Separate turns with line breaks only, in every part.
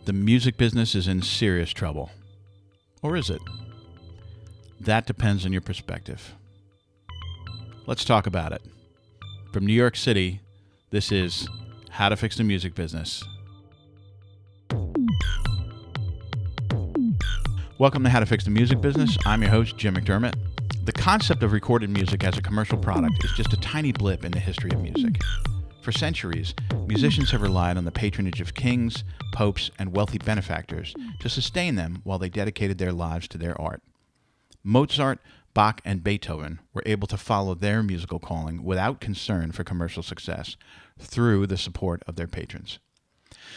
The music business is in serious trouble. Or is it? That depends on your perspective. Let's talk about it. From New York City, this is How to Fix the Music Business. Welcome to How to Fix the Music Business. I'm your host, Jim McDermott. The concept of recorded music as a commercial product is just a tiny blip in the history of music. For centuries, musicians have relied on the patronage of kings, popes, and wealthy benefactors to sustain them while they dedicated their lives to their art. Mozart, Bach, and Beethoven were able to follow their musical calling without concern for commercial success through the support of their patrons.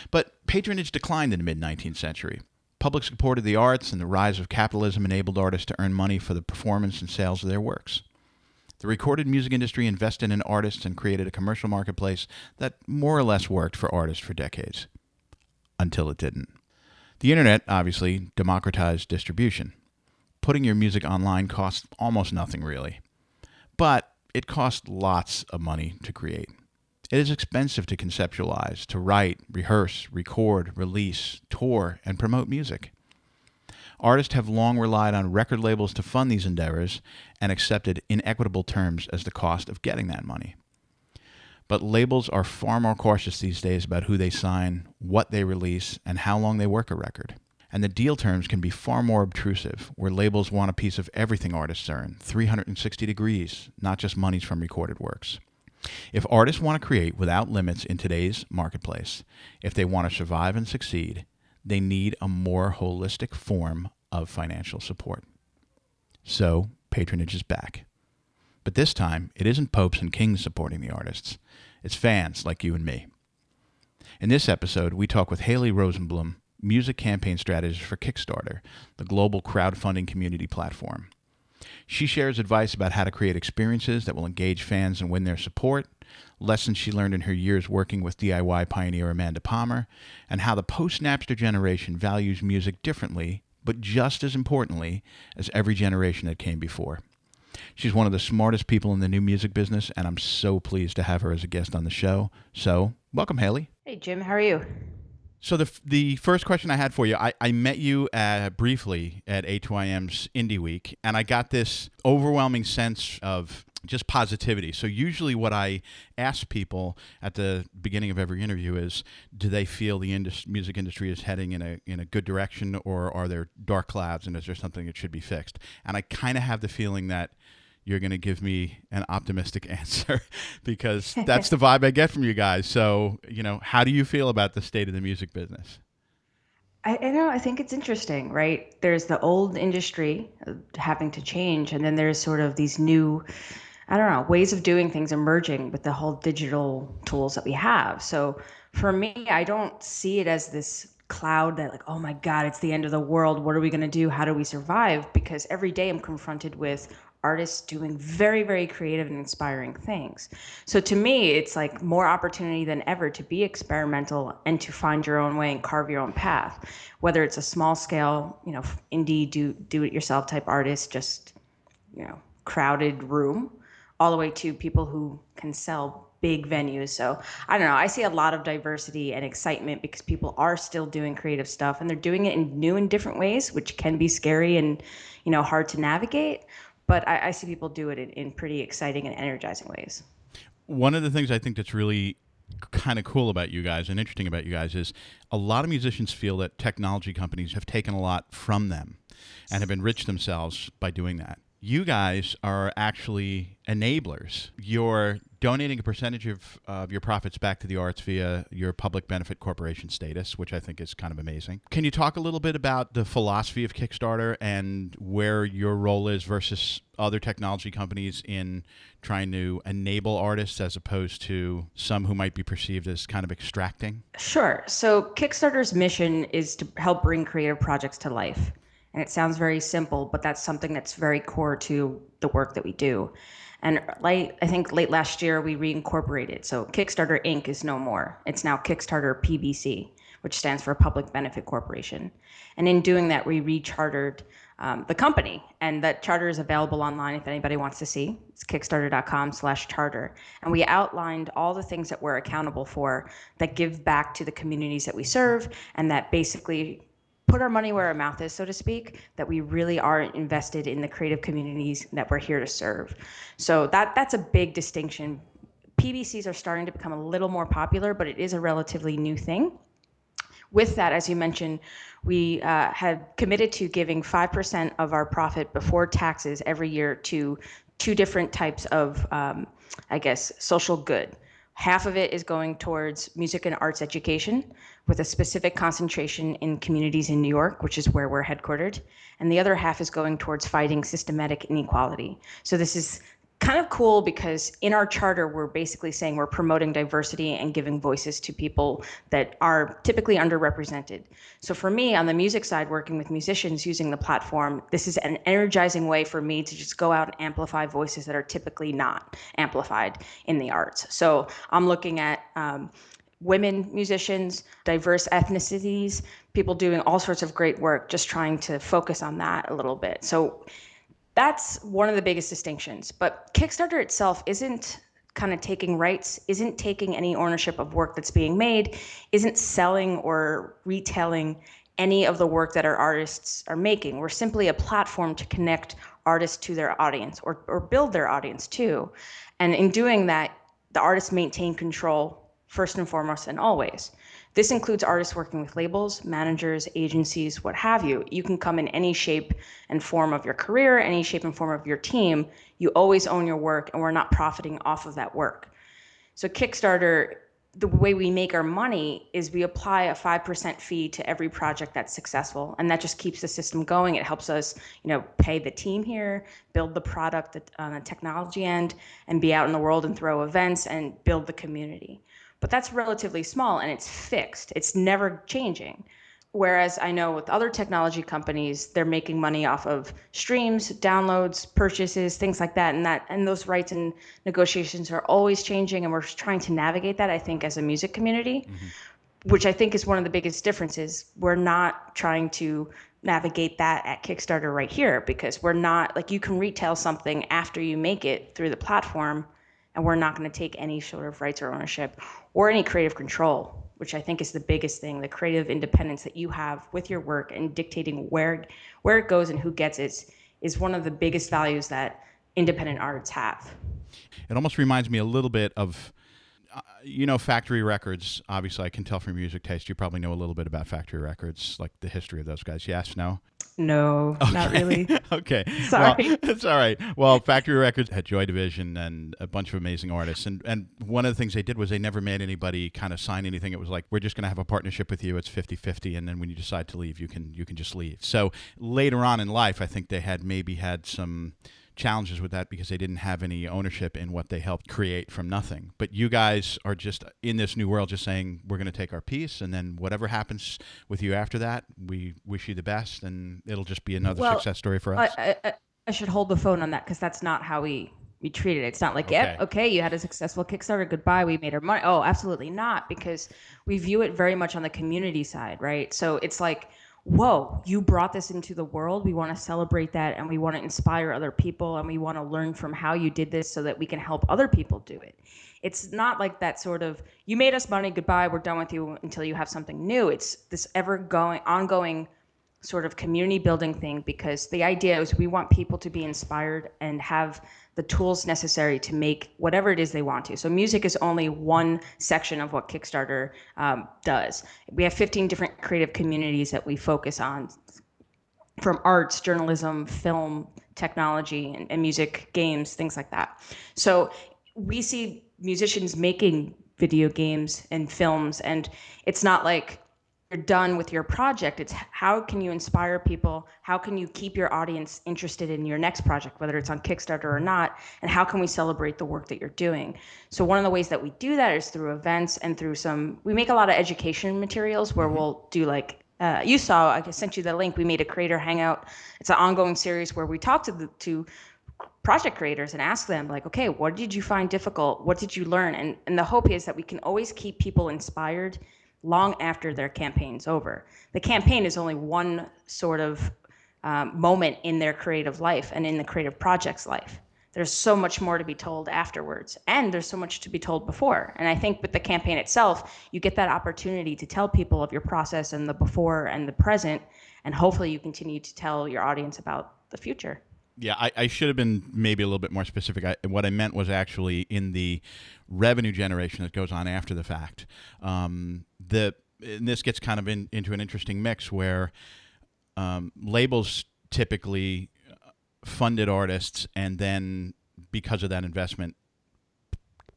But patronage declined in the mid-19th century. Public support of the arts and the rise of capitalism enabled artists to earn money for the performance and sales of their works. The recorded music industry invested in artists and created a commercial marketplace that more or less worked for artists for decades. Until it didn't. The internet, obviously, democratized distribution. Putting your music online costs almost nothing, really. But it costs lots of money to create. It is expensive to conceptualize, to write, rehearse, record, release, tour, and promote music. Artists have long relied on record labels to fund these endeavors and accepted inequitable terms as the cost of getting that money. But labels are far more cautious these days about who they sign, what they release, and how long they work a record. And the deal terms can be far more obtrusive, where labels want a piece of everything artists earn, 360 degrees, not just monies from recorded works. If artists want to create without limits in today's marketplace, if they want to survive and succeed, they need a more holistic form of financial support. So, patronage is back. But this time, it isn't popes and kings supporting the artists. It's fans like you and me. In this episode, we talk with Haley Rosenblum, music campaign strategist for Kickstarter, the global crowdfunding community platform. She shares advice about how to create experiences that will engage fans and win their support, lessons she learned in her years working with DIY pioneer Amanda Palmer, and how the post-Napster generation values music differently, but just as importantly as every generation that came before. She's one of the smartest people in the new music business, and I'm so pleased to have her as a guest on the show. So, welcome, Haley.
Hey, Jim. How are you?
So the first question I had for you, I met you briefly at A2IM's Indie Week, and I got this overwhelming sense of just positivity. So usually what I ask people at the beginning of every interview is, do they feel the music industry is heading in a good direction, or are there dark clouds, and is there something that should be fixed? And I kind of have the feeling that you're going to give me an optimistic answer because that's the vibe I get from you guys. So, how do you feel about the state of the music business?
I think it's interesting, right? There's the old industry having to change, and then there's sort of these new, ways of doing things emerging with the whole digital tools that we have. So for me, I don't see it as this cloud that like, oh my God, it's the end of the world. What are we going to do? How do we survive? Because every day I'm confronted with artists doing very, very creative and inspiring things. So to me, it's like more opportunity than ever to be experimental and to find your own way and carve your own path. Whether it's a small scale, indie do it yourself type artist, just, crowded room, all the way to people who can sell big venues. So I don't know. I see a lot of diversity and excitement because people are still doing creative stuff and they're doing it in new and different ways, which can be scary and, hard to navigate. But I see people do it in pretty exciting and energizing ways.
One of the things I think that's really kind of cool about you guys and interesting about you guys is a lot of musicians feel that technology companies have taken a lot from them and have enriched themselves by doing that. You guys are actually enablers. You're donating a percentage of your profits back to the arts via your public benefit corporation status, which I think is kind of amazing. Can you talk a little bit about the philosophy of Kickstarter and where your role is versus other technology companies in trying to enable artists as opposed to some who might be perceived as kind of extracting?
Sure. So Kickstarter's mission is to help bring creative projects to life. And it sounds very simple, but that's something that's very core to the work that we do. And I think late last year we reincorporated. So Kickstarter Inc. is no more. It's now Kickstarter PBC, which stands for Public Benefit Corporation. And in doing that, we rechartered the company, and that charter is available online if anybody wants to see. It's kickstarter.com/charter. And we outlined all the things that we're accountable for that give back to the communities that we serve, and that basically put our money where our mouth is, so to speak, that we really are invested in the creative communities that we're here to serve. So that's a big distinction. PBCs are starting to become a little more popular, but it is a relatively new thing. With that, as you mentioned, we had committed to giving 5% of our profit before taxes every year to two different types of, social good. Half of it is going towards music and arts education with a specific concentration in communities in New York, which is where we're headquartered. And the other half is going towards fighting systematic inequality. So this is kind of cool because in our charter, we're basically saying we're promoting diversity and giving voices to people that are typically underrepresented. So for me, on the music side, working with musicians using the platform, this is an energizing way for me to just go out and amplify voices that are typically not amplified in the arts. So I'm looking at women musicians, diverse ethnicities, people doing all sorts of great work, just trying to focus on that a little bit. So that's one of the biggest distinctions. But Kickstarter itself isn't kind of taking rights, isn't taking any ownership of work that's being made, isn't selling or retailing any of the work that our artists are making. We're simply a platform to connect artists to their audience or build their audience too. And in doing that, the artists maintain control first and foremost and always. This includes artists working with labels, managers, agencies, what have you. You can come in any shape and form of your career, any shape and form of your team. You always own your work, and we're not profiting off of that work. So Kickstarter, the way we make our money is we apply a 5% fee to every project that's successful, and that just keeps the system going. It helps us, pay the team here, build the product on the technology end, and be out in the world and throw events and build the community. But that's relatively small and it's fixed. It's never changing. Whereas I know with other technology companies, they're making money off of streams, downloads, purchases, things like that. And those rights and negotiations are always changing, and we're trying to navigate that, I think, as a music community, which I think is one of the biggest differences. We're not trying to navigate that at Kickstarter right here, because we're not like, you can retail something after you make it through the platform, and we're not going to take any sort of rights or ownership or any creative control, which I think is the biggest thing. The creative independence that you have with your work and dictating where it goes and who gets it is one of the biggest values that independent artists have.
It almost reminds me a little bit of, Factory Records. Obviously, I can tell from your music taste, you probably know a little bit about Factory Records, like the history of those guys. Yes, no?
No,
Okay.
not really.
Okay.
Sorry.
Well, it's all right. Well, Factory Records had Joy Division and a bunch of amazing artists. And one of the things they did was they never made anybody kind of sign anything. It was like, we're just going to have a partnership with you. It's 50-50. And then when you decide to leave, you can just leave. So later on in life, I think they had maybe had some challenges with that because they didn't have any ownership in what they helped create from nothing. But you guys are just in this new world just saying, we're going to take our piece, and then whatever happens with you after that, we wish you the best, and it'll just be another success story for us.
I should hold the phone on that, because that's not how we treat it. It's not like, yep, okay, you had a successful Kickstarter, goodbye, we made our money. Oh, absolutely not, because we view it very much on the community side, right? So it's like, whoa, you brought this into the world. We want to celebrate that, and we want to inspire other people, and we want to learn from how you did this so that we can help other people do it. It's not like that sort of, you made us money, goodbye, we're done with you until you have something new. It's this ongoing sort of community building thing, because the idea is we want people to be inspired and have the tools necessary to make whatever it is they want to. So music is only one section of what Kickstarter does. We have 15 different creative communities that we focus on, from arts, journalism, film, technology, and music, games, things like that. So we see musicians making video games and films, and it's not like you're done with your project. It's how can you inspire people? How can you keep your audience interested in your next project, whether it's on Kickstarter or not? And how can we celebrate the work that you're doing? So one of the ways that we do that is through events and through we make a lot of education materials where we'll do like, you saw, I sent you the link, we made a creator hangout. It's an ongoing series where we talk to project creators and ask them like, okay, what did you find difficult? What did you learn? And the hope is that we can always keep people inspired long after their campaign's over. The campaign is only one sort of moment in their creative life and in the creative project's life. There's so much more to be told afterwards, and there's so much to be told before. And I think with the campaign itself, you get that opportunity to tell people of your process and the before and the present, and hopefully you continue to tell your audience about the future.
Yeah, I should have been maybe a little bit more specific. What I meant was actually in the revenue generation that goes on after the fact. And this gets kind of into an interesting mix where labels typically funded artists and then, because of that investment,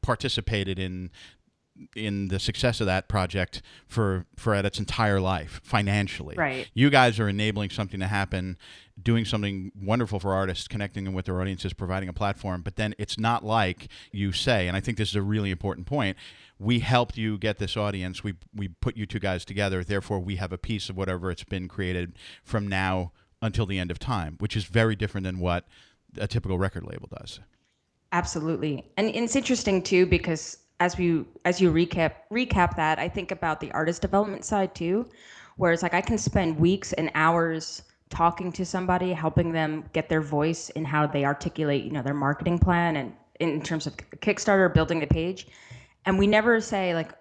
participated in the success of that project for its entire life financially.
Right.
You guys are enabling something to happen, doing something wonderful for artists, connecting them with their audiences, providing a platform. But then it's not like you say, and I think this is a really important point, we helped you get this audience, we put you two guys together, therefore we have a piece of whatever it's been created from now until the end of time, which is very different than what a typical record label does.
Absolutely. And it's interesting too, because as you recap that, I think about the artist development side too, where it's like I can spend weeks and hours talking to somebody, helping them get their voice in how they articulate, their marketing plan and in terms of Kickstarter, building the page. And we never say like,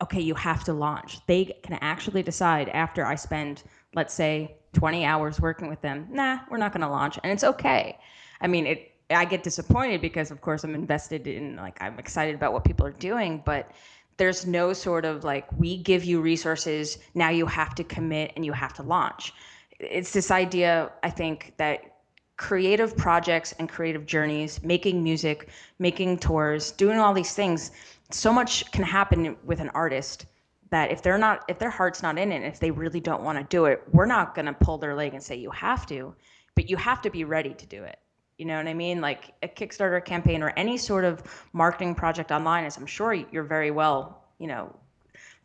okay, you have to launch. They can actually decide after I spend, let's say, 20 hours working with them, nah, we're not going to launch. And it's okay. I mean, I get disappointed because, of course, I'm invested in, like, I'm excited about what people are doing, but there's no sort of like, we give you resources, now you have to commit and you have to launch. It's this idea, I think, that creative projects and creative journeys, making music, making tours, doing all these things, so much can happen with an artist that if their heart's not in it, if they really don't want to do it, we're not going to pull their leg and say you have to, but you have to be ready to do it. You know what I mean? Like a Kickstarter campaign or any sort of marketing project online, as I'm sure you're very well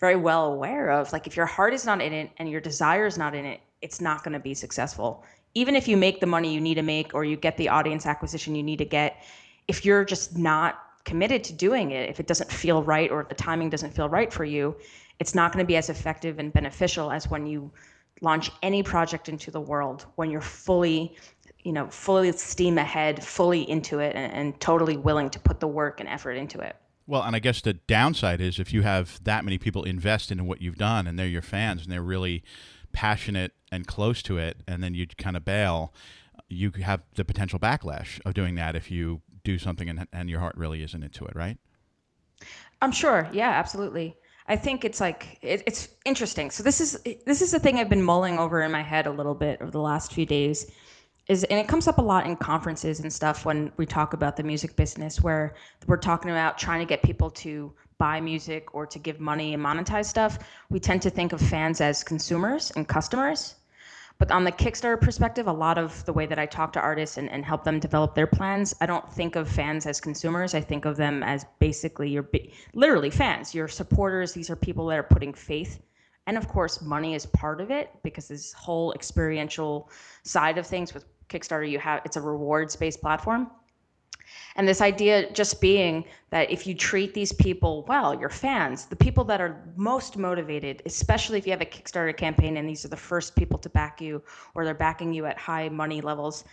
aware of, like if your heart is not in it and your desire is not in it, it's not going to be successful. Even if you make the money you need to make or you get the audience acquisition you need to get, if you're just not committed to doing it, if it doesn't feel right or if the timing doesn't feel right for you, it's not going to be as effective and beneficial as when you launch any project into the world, when you're fully steam ahead, fully into it, and totally willing to put the work and effort into it.
Well, and I guess the downside is if you have that many people invest into what you've done and they're your fans and they're really passionate and close to it, and then you kind of bail, you have the potential backlash of doing that if you do something and your heart really isn't into it, right?
I'm sure. Yeah, absolutely. I think it's like it's interesting. So this is the thing I've been mulling over in my head a little bit over the last few days. And it comes up a lot in conferences and stuff when we talk about the music business, where we're talking about trying to get people to buy music or to give money and monetize stuff. We tend to think of fans as consumers and customers. But on the Kickstarter perspective, a lot of the way that I talk to artists and help them develop their plans, I don't think of fans as consumers. I think of them as basically literally fans, your supporters. These are people that are putting faith. And of course, money is part of it because this whole experiential side of things with Kickstarter, it's a rewards-based platform. And this idea just being that if you treat these people well, your fans, the people that are most motivated, especially if you have a Kickstarter campaign and these are the first people to back you or they're backing you at high money levels,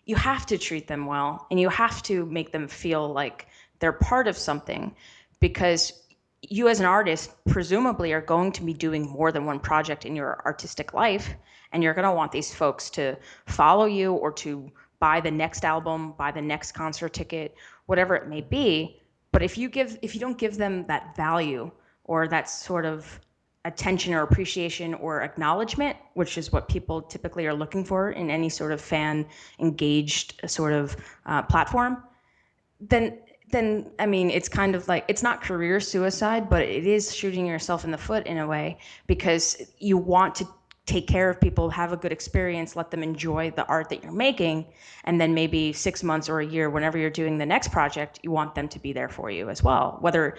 you have to treat them well and you have to make them feel like they're part of something, because you as an artist presumably are going to be doing more than one project in your artistic life, and you're going to want these folks to follow you or to buy the next album, buy the next concert ticket, whatever it may be. But if you don't give them that value or that sort of attention or appreciation or acknowledgement, which is what people typically are looking for in any sort of fan engaged sort of platform, then I mean, it's kind of like, it's not career suicide, but it is shooting yourself in the foot in a way, because you want to take care of people, have a good experience, let them enjoy the art that you're making, and then maybe 6 months or a year, whenever you're doing the next project, you want them to be there for you as well. Whether,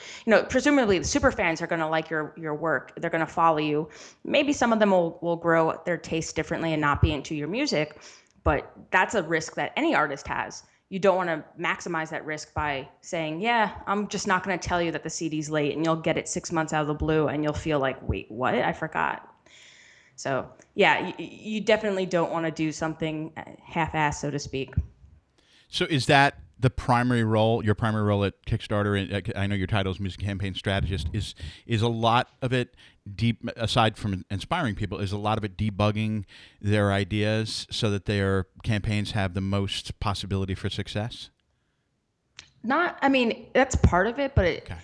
presumably the super fans are going to like your work, they're going to follow you. Maybe some of them will grow their taste differently and not be into your music, but that's a risk that any artist has. you don't want to maximize that risk by saying, yeah, I'm just not going to tell you that the CD's late, and you'll get it 6 months out of the blue and you'll feel like, wait, what? I forgot. So yeah, you definitely don't want to do something half-assed, so to speak.
So is that the primary role, your primary role at Kickstarter? And I know your title is music campaign strategist. Is a lot of it deep, aside from inspiring people, is a lot of it debugging their ideas so that their campaigns have the most possibility for success?
Not, I mean, that's part of it, but
Okay.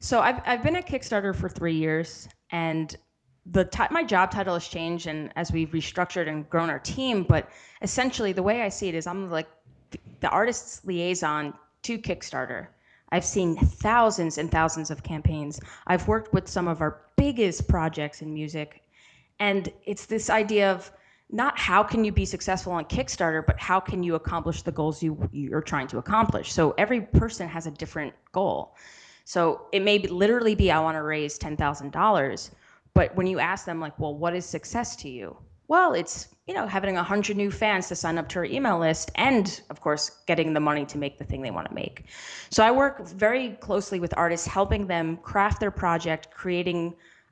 so I've been at Kickstarter for 3 years, and my job title has changed, and as we've restructured and grown our team, but essentially the way I see it is I'm like the artist's liaison to Kickstarter. I've seen thousands and thousands of campaigns. I've worked with some of our biggest projects in music, and it's this idea of not how can you be successful on Kickstarter, but how can you accomplish the goals you're trying to accomplish. So every person has a different goal. So it may literally be, I want to raise $10,000, but when you ask them like, well, what is success to you? Well, it's, having 100 new fans to sign up to our email list, and of course, getting the money to make the thing they want to make. So I work very closely with artists, helping them craft their project,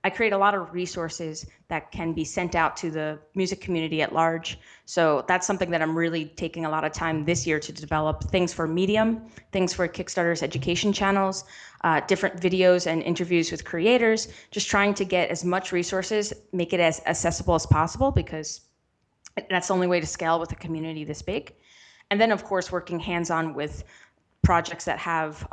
I create a lot of resources that can be sent out to the music community at large. So that's something that I'm really taking a lot of time this year to develop, things for Medium, things for Kickstarter's education channels, different videos and interviews with creators, just trying to get as much resources, make it as accessible as possible, because that's the only way to scale with a community this big. And then, of course, working hands-on with projects that have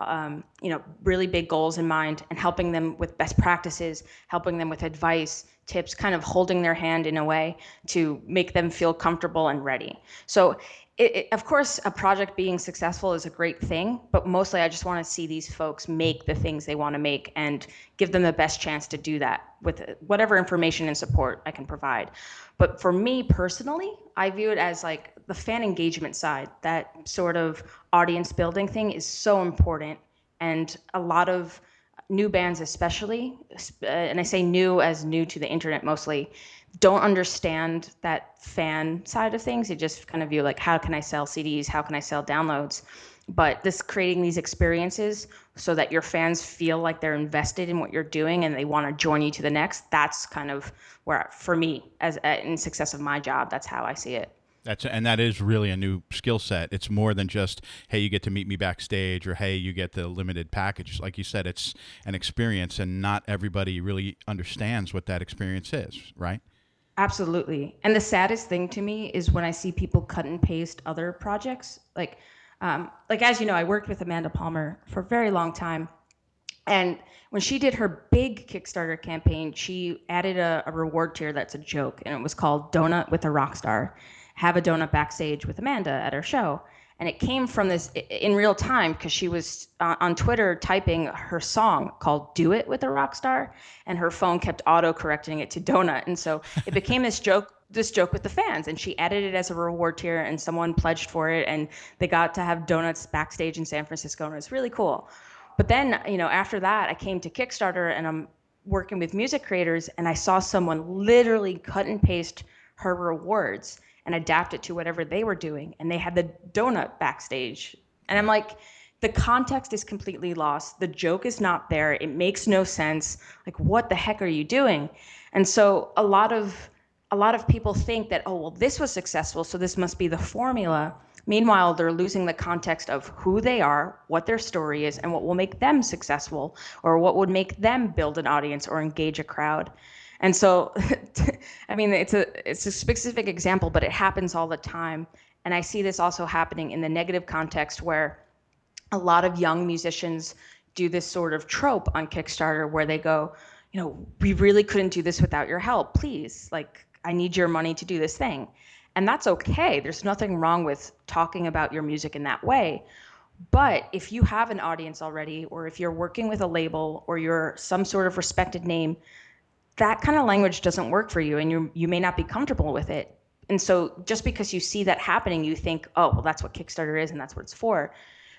really big goals in mind, and helping them with best practices, helping them with advice, tips, kind of holding their hand in a way to make them feel comfortable and ready. So of course, a project being successful is a great thing, but mostly I just want to see these folks make the things they want to make and give them the best chance to do that with whatever information and support I can provide. But for me personally, I view it as like the fan engagement side, that sort of audience building thing is so important. And a lot of new bands especially, and I say new as new to the internet mostly, don't understand that fan side of things. They just kind of view like, how can I sell CDs? How can I sell downloads? But this creating these experiences so that your fans feel like they're invested in what you're doing and they want to join you to the next, that's kind of where, for me, as in success of my job, that's how I see it.
That is really a new skill set. It's more than just, hey, you get to meet me backstage, or hey, you get the limited package. Like you said, it's an experience, and not everybody really understands what that experience is, right?
Absolutely. And the saddest thing to me is when I see people cut and paste other projects. Like as you know, I worked with Amanda Palmer for a very long time. And when she did her big Kickstarter campaign, she added a reward tier that's a joke, and it was called Donut with a Rock Star. Have a donut backstage with Amanda at her show. And it came from this in real time, because she was on Twitter typing her song called Do It with a Rock Star, and her phone kept auto correcting it to Donut. And so it became this joke with the fans, and she added it as a reward tier, and someone pledged for it, and they got to have donuts backstage in San Francisco, and it was really cool. But then, after that, I came to Kickstarter, and I'm working with music creators, and I saw someone literally cut and paste her rewards and adapt it to whatever they were doing, and they had the donut backstage. And I'm like, the context is completely lost. The joke is not there. It makes no sense. Like, what the heck are you doing? And so a lot of people think that, oh, well, this was successful, so this must be the formula. Meanwhile, they're losing the context of who they are, what their story is, and what will make them successful, or what would make them build an audience or engage a crowd. And so, I mean, it's a specific example, but it happens all the time. And I see this also happening in the negative context, where a lot of young musicians do this sort of trope on Kickstarter where they go, we really couldn't do this without your help. Please, like, I need your money to do this thing. And that's okay. There's nothing wrong with talking about your music in that way. But if you have an audience already, or if you're working with a label, or you're some sort of respected name, that kind of language doesn't work for you, and you may not be comfortable with it. And so just because you see that happening, you think, oh, well, that's what Kickstarter is and that's what it's for.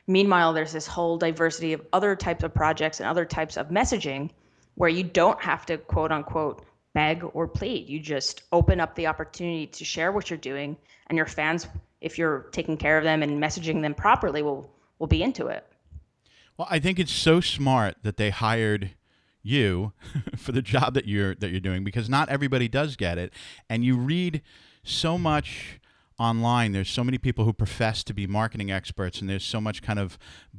Meanwhile, there's this whole diversity of other types of projects and other types of messaging where you don't have to, quote unquote, beg or plead. You just open up the opportunity to share what you're doing, and your fans if you're taking care of them and messaging them properly, will be into it.
Well, I think it's so smart that they hired you for the job that you're doing, because not everybody does get it, and you read so much online. There's so many people who profess to be marketing experts, and there's so much kind of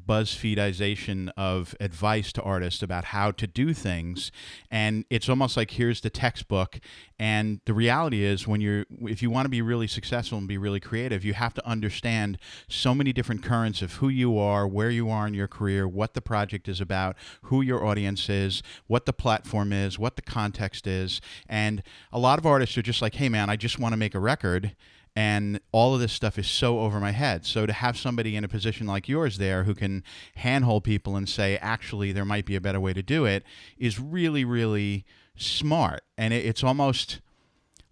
BuzzFeedization of advice to artists about how to do things, and it's almost like here's the textbook. And the reality is, if you want to be really successful and be really creative, you have to understand so many different currents of who you are, where you are in your career, what the project is about, who your audience is, what the platform is, what the context is. And a lot of artists are just like, hey man, I just want to make a record, and all of this stuff is so over my head. So to have somebody in a position like yours there who can handhold people and say, actually, there might be a better way to do it, is really, really smart. And it's almost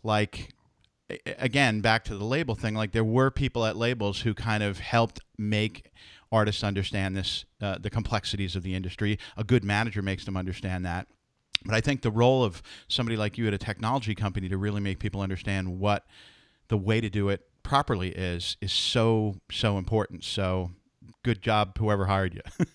like, again, back to the label thing, like there were people at labels who kind of helped make artists understand this, the complexities of the industry. A good manager makes them understand that. But I think the role of somebody like you at a technology company to really make people understand what the way to do it properly is so important. So good job, whoever hired you.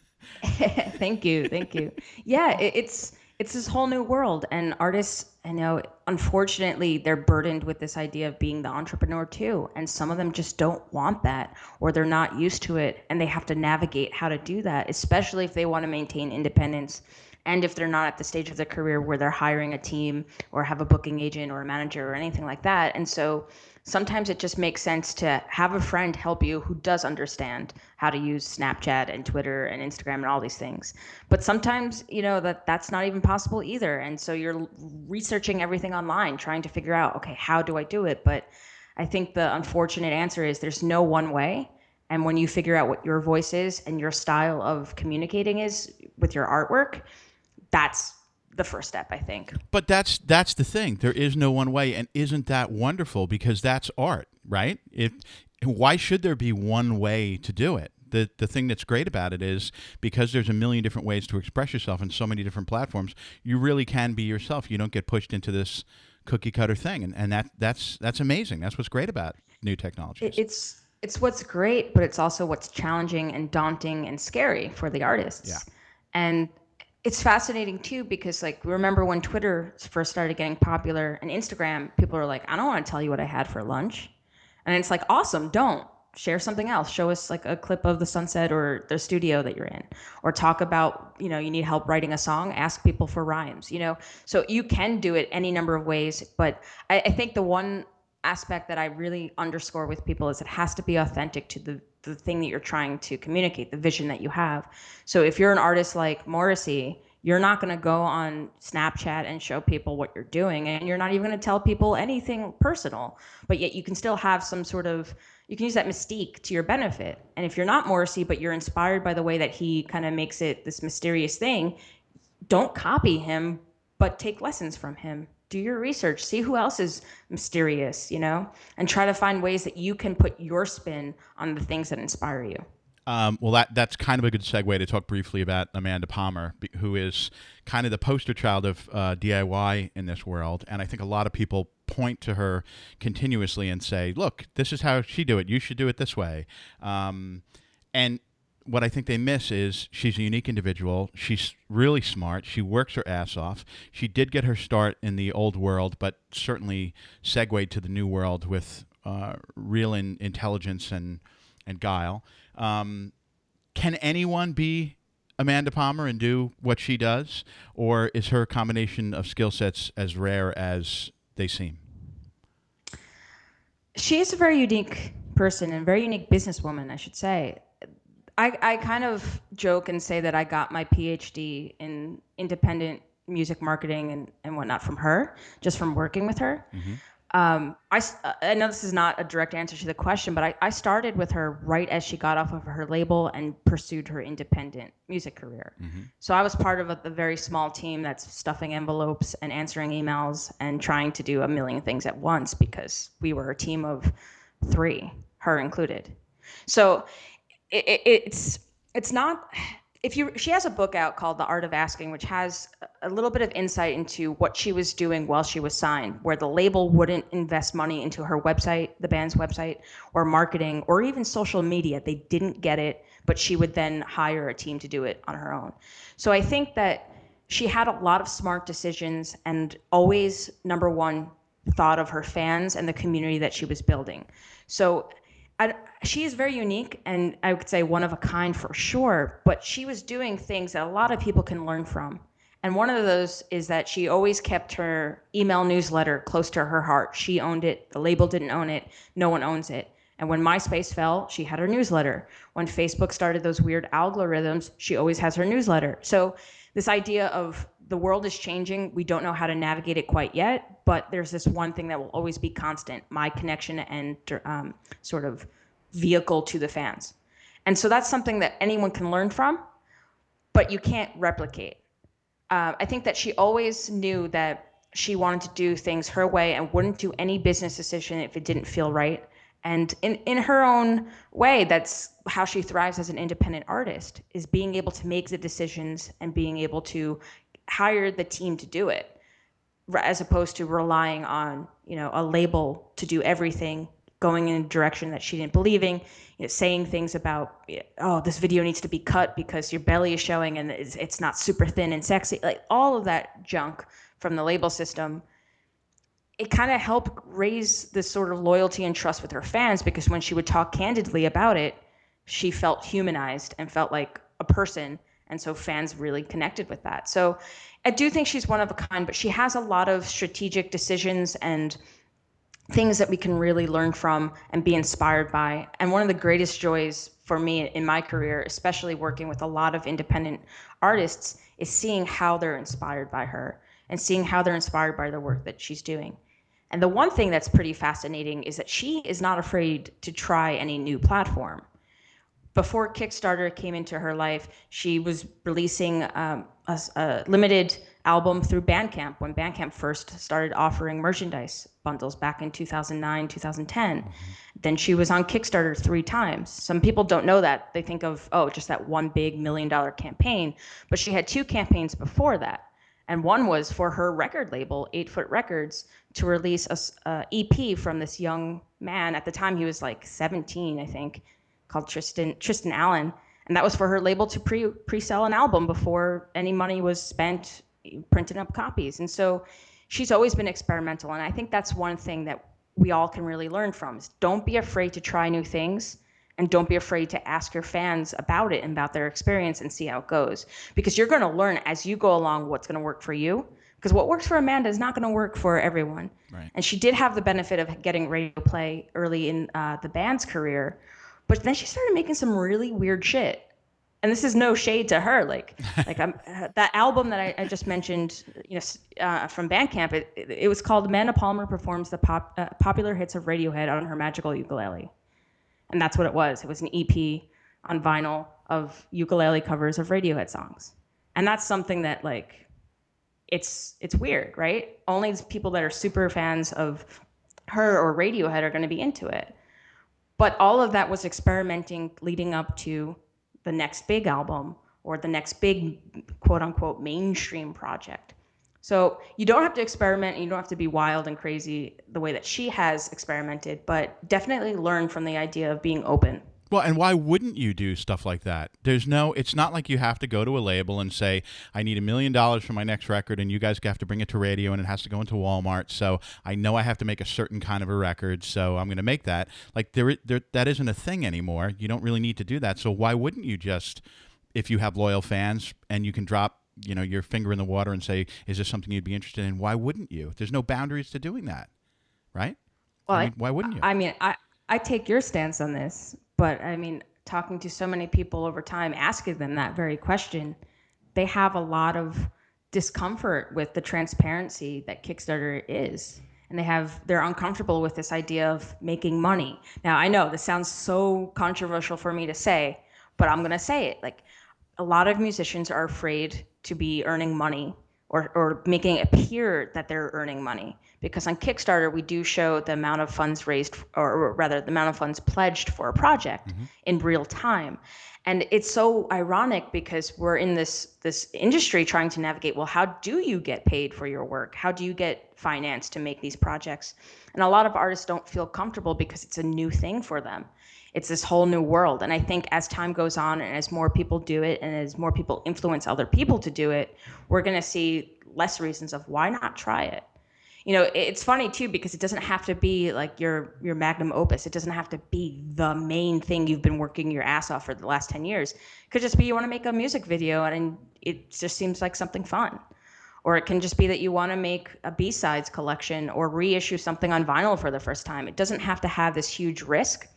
Thank you, thank you. Yeah, it's this whole new world, and artists, I know, unfortunately, they're burdened with this idea of being the entrepreneur too, and some of them just don't want that, or they're not used to it, and they have to navigate how to do that, especially if they want to maintain independence, and if they're not at the stage of their career where they're hiring a team or have a booking agent or a manager or anything like that. And so sometimes it just makes sense to have a friend help you who does understand how to use Snapchat and Twitter and Instagram and all these things. But sometimes, that's not even possible either. And so you're researching everything online, trying to figure out, okay, how do I do it? But I think the unfortunate answer is there's no one way. And when you figure out what your voice is and your style of communicating is with your artwork, that's the first step, I think.
But that's the thing. There is no one way, and isn't that wonderful? Because that's art, right? Why should there be one way to do it? The thing that's great about it is because there's a million different ways to express yourself in so many different platforms, you really can be yourself. You don't get pushed into this cookie cutter thing, and that's amazing. That's what's great about new technologies.
It's what's great, but it's also what's challenging and daunting and scary for the
Yeah.
artists. And it's fascinating too because, like, remember when Twitter first started getting popular and Instagram, people were like, I don't want to tell you what I had for lunch. And it's like, awesome, don't. Share something else. Show us like a clip of the sunset or the studio that you're in. Or talk about, you need help writing a song, ask people for rhymes. So you can do it any number of ways. But I think the one aspect that I really underscore with people is it has to be authentic to the thing that you're trying to communicate, the vision that you have. So if you're an artist like Morrissey, you're not going to go on Snapchat and show people what you're doing, and you're not even going to tell people anything personal, but yet you can still have some sort of, you can use that mystique to your benefit. And if you're not Morrissey but you're inspired by the way that he kind of makes it this mysterious thing, don't copy him, but take lessons from him. Do your research, see who else is mysterious, and try to find ways that you can put your spin on the things that inspire you.
Well, that's kind of a good segue to talk briefly about Amanda Palmer, who is kind of the poster child of DIY in this world. And I think a lot of people point to her continuously and say, look, this is how she do it. You should do it this way. And what I think they miss is she's a unique individual. She's really smart. She works her ass off. She did get her start in the old world, but certainly segued to the new world with real intelligence and guile. Can anyone be Amanda Palmer and do what she does, or is her combination of skill sets as rare as they seem?
She is a very unique person and very unique businesswoman, I should say. I kind of joke and say that I got my PhD in independent music marketing and whatnot from her, just from working with her.
Mm-hmm.
I know this is not a direct answer to the question, but I started with her right as she got off of her label and pursued her independent music career.
Mm-hmm.
So I was part of the very small team that's stuffing envelopes and answering emails and trying to do a million things at once because we were a team of 3, her included. So it's not she has a book out called The Art of Asking, which has a little bit of insight into what she was doing while she was signed, where the label wouldn't invest money into her website, the band's website, or marketing, or even social media. They didn't get it, but she would then hire a team to do it on her own. So I think that she had a lot of smart decisions and always, number one, thought of her fans and the community that she was building. So I, she is very unique and I would say one of a kind for sure, but she was doing things that a lot of people can learn from. And one of those is that she always kept her email newsletter close to her heart. She owned it, the label didn't own it, no one owns it. And when MySpace fell, she had her newsletter. When Facebook started those weird algorithms, she always has her newsletter. So this idea of the world is changing, we don't know how to navigate it quite yet, but there's this one thing that will always be constant, my connection and sort of vehicle to the fans. And so that's something that anyone can learn from, but you can't replicate. I think that she always knew that she wanted to do things her way and wouldn't do any business decision if it didn't feel right. And in her own way, that's how she thrives as an independent artist, is being able to make the decisions and being able to hire the team to do it, as opposed to relying on, a label to do everything, going in a direction that she didn't believe in, saying things about, oh, this video needs to be cut because your belly is showing and it's not super thin and sexy, like all of that junk from the label system. It kind of helped raise this sort of loyalty and trust with her fans, because when she would talk candidly about it, she felt humanized and felt like a person. And so fans really connected with that. So I do think she's one of a kind, but she has a lot of strategic decisions and things that we can really learn from and be inspired by. And one of the greatest joys for me in my career, especially working with a lot of independent artists, is seeing how they're inspired by her and seeing how they're inspired by the work that she's doing. And the one thing that's pretty fascinating is that she is not afraid to try any new platform. Before Kickstarter came into her life, she was releasing a limited album through Bandcamp when Bandcamp first started offering merchandise bundles back in 2009, 2010. Then she was on Kickstarter 3 times. Some people don't know that. They think of, oh, just that one big $1 million campaign. But she had 2 campaigns before that. And one was for her record label, 8 Foot Records, to release a EP from this young man. At the time, he was like 17, I think, called Tristan Allen. And that was for her label to pre-sell an album before any money was spent printing up copies. And so she's always been experimental. And I think that's one thing that we all can really learn from, is don't be afraid to try new things. And don't be afraid to ask your fans about it and about their experience and see how it goes. Because you're going to learn as you go along what's going to work for you. Because what works for Amanda is not going to work for everyone.
Right.
And she did have the benefit of getting radio play early in the band's career. But then she started making some really weird shit. And this is no shade to her. That album that I just mentioned, from Bandcamp, it was called Amanda Palmer Performs the Popular Hits of Radiohead on Her Magical Ukulele. And that's what it was. It was an EP on vinyl of ukulele covers of Radiohead songs. And that's something that, like, it's weird, right? Only people that are super fans of her or Radiohead are going to be into it. But all of that was experimenting leading up to the next big album or the next big, quote unquote, mainstream project. So you don't have to experiment and you don't have to be wild and crazy the way that she has experimented, but definitely learn from the idea of being open.
Well, and why wouldn't you do stuff like that? It's not like you have to go to a label and say, I need $1 million for my next record, and you guys have to bring it to radio, and it has to go into Walmart. So I know I have to make a certain kind of a record, so I'm going to make that. Like, that isn't a thing anymore. You don't really need to do that. So why wouldn't you just, if you have loyal fans and you can drop your finger in the water and say, is this something you'd be interested in? Why wouldn't you? There's no boundaries to doing that, right?
Well,
why wouldn't you?
I take your stance on this, but talking to so many people over time, asking them that very question, they have a lot of discomfort with the transparency that Kickstarter is. And they're uncomfortable with this idea of making money. Now, I know this sounds so controversial for me to say, but I'm going to say it. Like, a lot of musicians are afraid to be earning money or making it appear that they're earning money, because on Kickstarter we do show the amount of funds raised, or rather the amount of funds pledged for a project in real time. And it's so ironic because we're in this industry trying to navigate, well, how do you get paid for your work? How do you get financed to make these projects? And a lot of artists don't feel comfortable because it's a new thing for them. It's this whole new world. And I think as time goes on and as more people do it and as more people influence other people to do it, we're going to see less reasons of why not try it. You know, it's funny too because it doesn't have to be like your magnum opus. It doesn't have to be the main thing you've been working your ass off for the last 10 years. It could just be you want to make a music video and it just seems like something fun. Or it can just be that you want to make a B-sides collection or reissue something on vinyl for the first time. It doesn't have to have this huge risk,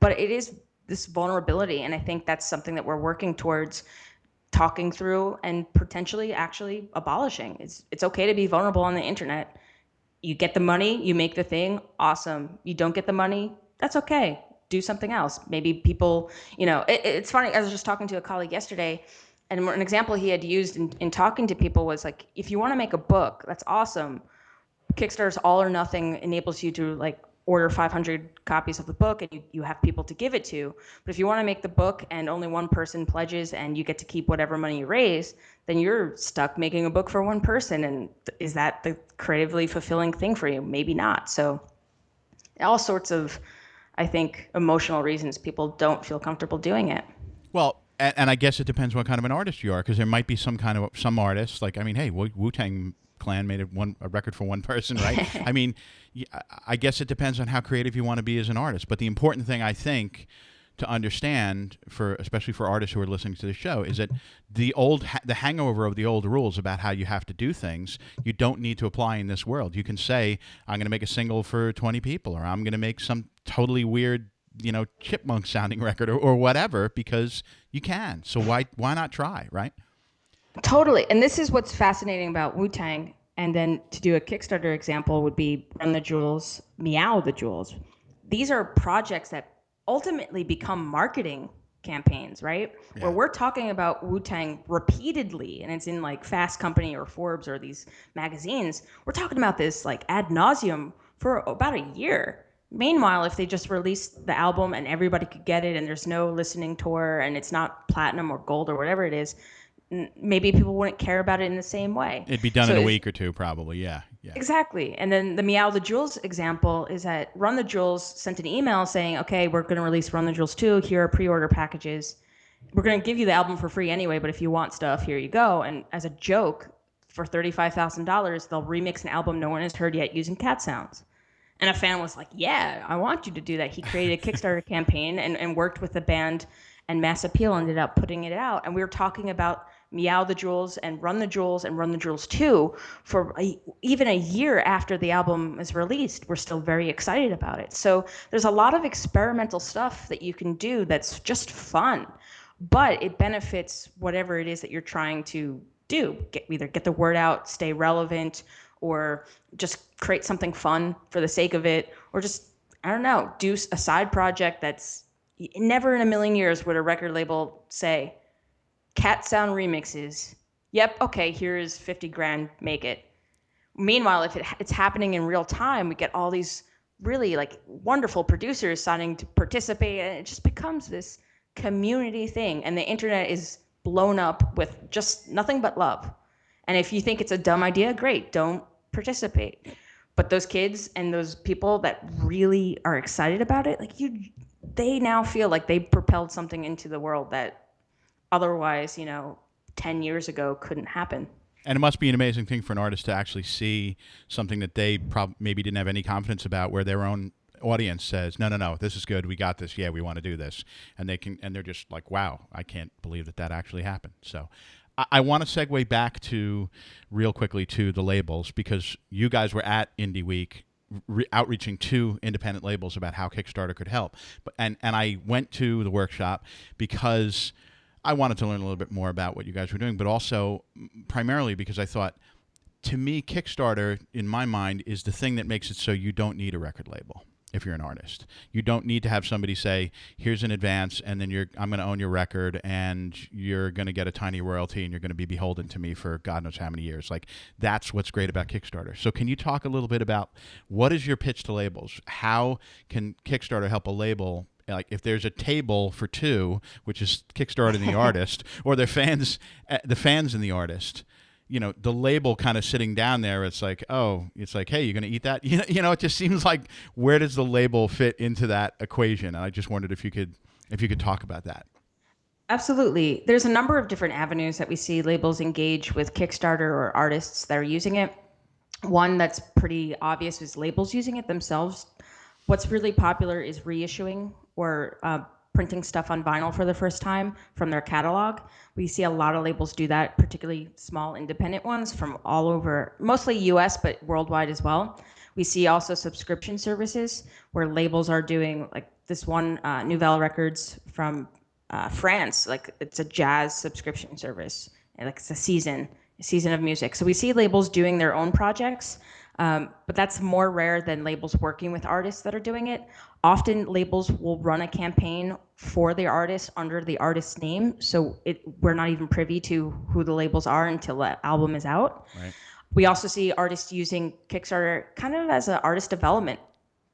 but it is this vulnerability. And I think that's something that we're working towards talking through and potentially actually abolishing. It's okay to be vulnerable on the internet. You get the money, you make the thing, awesome. You don't get the money, that's okay. Do something else. Maybe people, it's funny. I was just talking to a colleague yesterday, and an example he had used in talking to people was like, if you want to make a book, that's awesome. Kickstarter's all or nothing enables you to like order 500 copies of the book and you have people to give it to. But if you want to make the book and only one person pledges and you get to keep whatever money you raise, then you're stuck making a book for one person. And is that the creatively fulfilling thing for you? Maybe not. So all sorts of, I think, emotional reasons people don't feel comfortable doing it.
Well, and I guess it depends what kind of an artist you are, because there might be some artists like, I mean, hey, Wu-Tang Clan made a record for one person, right? I mean, I guess it depends on how creative you want to be as an artist. But the important thing, I think, to understand, especially for artists who are listening to the show, is that the hangover of the old rules about how you have to do things, you don't need to apply in this world. You can say, I'm going to make a single for 20 people, or I'm going to make some totally weird, chipmunk sounding record or whatever, because you can. So why not try, right?
Totally. And this is what's fascinating about Wu-Tang. And then to do a Kickstarter example would be Run the Jewels, Meow the Jewels. These are projects that ultimately become marketing campaigns, right?
Yeah.
Where we're talking about Wu-Tang repeatedly, and it's in like Fast Company or Forbes or these magazines. We're talking about this like ad nauseum for about a year. Meanwhile, if they just released the album and everybody could get it and there's no listening tour and it's not platinum or gold or whatever it is, maybe people wouldn't care about it in the same way.
It'd be done in a week or two, probably. Yeah.
Exactly. And then the Meow the Jewels example is that Run the Jewels sent an email saying, okay, we're going to release Run the Jewels 2. Here are pre-order packages. We're going to give you the album for free anyway, but if you want stuff, here you go. And as a joke, for $35,000, they'll remix an album no one has heard yet using cat sounds. And a fan was like, yeah, I want you to do that. He created a Kickstarter campaign and worked with the band, and Mass Appeal ended up putting it out. And we were talking about Meow the Jewels and Run the Jewels and Run the Jewels 2 for even a year after the album is released. We're still very excited about it. So there's a lot of experimental stuff that you can do that's just fun, but it benefits whatever it is that you're trying to do. Either get the word out, stay relevant, or just create something fun for the sake of it, or just, I don't know, do a side project that's never in a million years would a record label say, cat sound remixes. Yep, okay, here's 50 grand, make it. Meanwhile, if it's happening in real time, we get all these really like wonderful producers signing to participate, and it just becomes this community thing. And the internet is blown up with just nothing but love. And if you think it's a dumb idea, great, don't participate. But those kids and those people that really are excited about it, they now feel like they propelled something into the world that otherwise, 10 years ago couldn't happen.
And it must be an amazing thing for an artist to actually see something that they maybe didn't have any confidence about, where their own audience says, no, this is good, we got this, yeah, we want to do this. And they're just like, wow, I can't believe that actually happened. So I want to segue back real quickly to the labels, because you guys were at Indie Week outreaching to independent labels about how Kickstarter could help. And I went to the workshop because I wanted to learn a little bit more about what you guys were doing, but also primarily because I thought, to me, Kickstarter, in my mind, is the thing that makes it so you don't need a record label. if you're an artist. You don't need to have somebody say, here's an advance, and then I'm going to own your record, and you're going to get a tiny royalty, and you're going to be beholden to me for God knows how many years. Like, that's what's great about Kickstarter. So can you talk a little bit about what is your pitch to labels? How can Kickstarter help a label? Like, if there's a table for two, which is Kickstarter and the artist, or the fans and the artist, the label kind of sitting down there, it's like, hey, you're going to eat that? It just seems like, where does the label fit into that equation? And I just wondered if you could talk about that.
Absolutely. There's a number of different avenues that we see labels engage with Kickstarter or artists that are using it. One that's pretty obvious is labels using it themselves. What's really popular is reissuing or printing stuff on vinyl for the first time from their catalog. We see a lot of labels do that, particularly small independent ones from all over, mostly US, but worldwide as well. We see also subscription services where labels are doing, like this one, Nouvelle Records from France, like it's a jazz subscription service, and like it's a season of music. So we see labels doing their own projects, but that's more rare than labels working with artists that are doing it. Often labels will run a campaign for the artist under the artist's name, so we're not even privy to who the labels are until the album is out.
Right.
We also see artists using Kickstarter kind of as an artist development